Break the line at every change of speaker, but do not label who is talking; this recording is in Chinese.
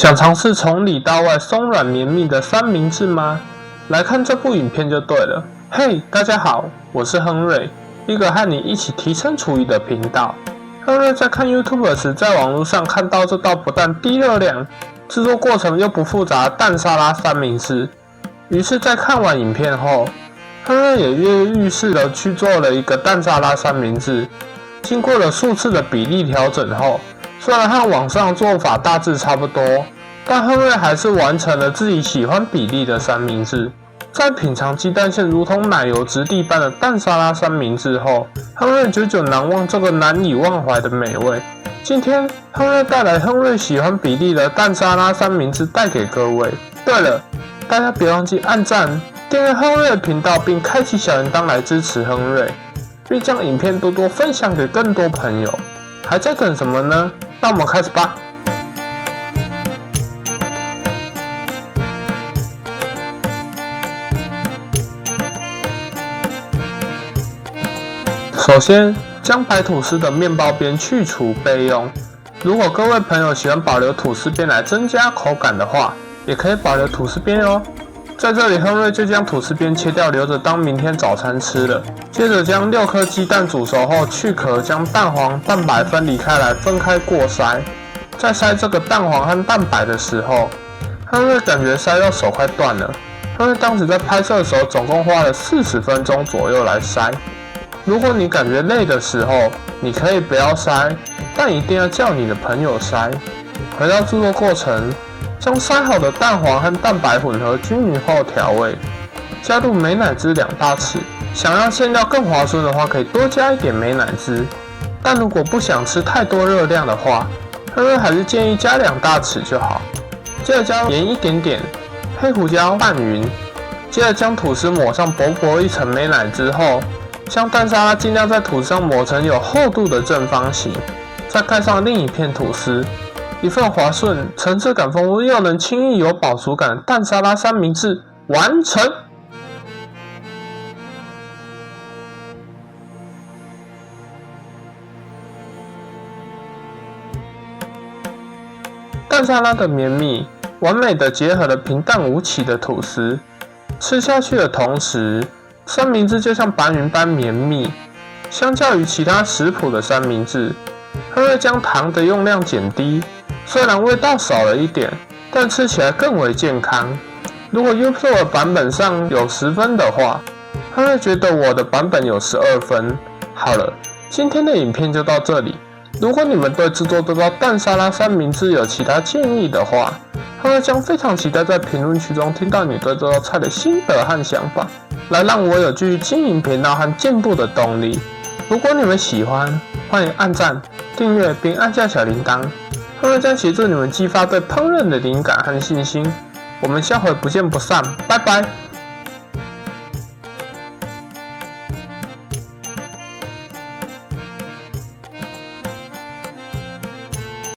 想尝试从里到外松软绵密的三明治吗？来看这部影片就对了。嘿，大家好，我是亨瑞，一个和你一起提升厨艺的频道。亨瑞在看 YouTube 时，在网络上看到这道不但低热量，制作过程又不复杂的蛋沙拉三明治，于是，在看完影片后，亨瑞也跃跃欲试地去做了一个蛋沙拉三明治。经过了数次的比例调整后，虽然和网上做法大致差不多，但亨瑞还是完成了自己喜欢比例的三明治。在品尝鸡蛋馅如同奶油质地般的蛋沙拉三明治后，亨瑞久久难忘这个难以忘怀的美味。今天，亨瑞带来亨瑞喜欢比例的蛋沙拉三明治带给各位。对了，大家别忘记按赞、订阅亨瑞的频道，并开启小铃铛来支持亨瑞，并将影片多多分享给更多朋友。还在等什么呢？那我们开始吧。首先，将白吐司的面包边去除备用。如果各位朋友喜欢保留吐司边来增加口感的话，也可以保留吐司边哦。在这里，亨瑞就将吐司边切掉，留着当明天早餐吃了。接着将6颗鸡蛋煮熟后去壳，将蛋黄、蛋白分离开来，分开过筛。在筛这个蛋黄和蛋白的时候，亨瑞感觉筛到手快断了。亨瑞当时在拍摄的时候，总共花了40分钟左右来筛。如果你感觉累的时候，你可以不要筛，但一定要叫你的朋友筛。回到制作过程，将筛好的蛋黄和蛋白混合均匀后调味，加入美乃滋2大匙。想让馅料更滑顺的话，可以多加一点美乃滋。但如果不想吃太多热量的话，亨瑞还是建议加2大匙就好。接着加盐一点点，黑胡椒拌匀。接着将吐司抹上薄薄一层美乃滋后，将蛋沙拉尽量在吐司上抹成有厚度的正方形，再盖上另一片吐司。一份滑顺、层次感丰富又能轻易有饱足感的蛋沙拉三明治完成。蛋沙拉的绵密，完美的结合了平淡无奇的吐司，吃下去的同时，三明治就像白云般绵密。相较于其他食谱的三明治，亨瑞将糖的用量减低，虽然味道少了一点，但吃起来更为健康。如果 YouTube 的版本上有10分的话，亨瑞觉得我的版本有12分。好了，今天的影片就到这里。如果你们对制作这道蛋沙拉三明治有其他建议的话，亨瑞将非常期待在评论区中听到你对这道菜的心得和想法，来让我有继续经营频道和进步的动力。如果你们喜欢，欢迎按赞、订阅并按下小铃铛，亨瑞将协助你们激发对烹饪的灵感和信心。我们下回不见不散，拜拜。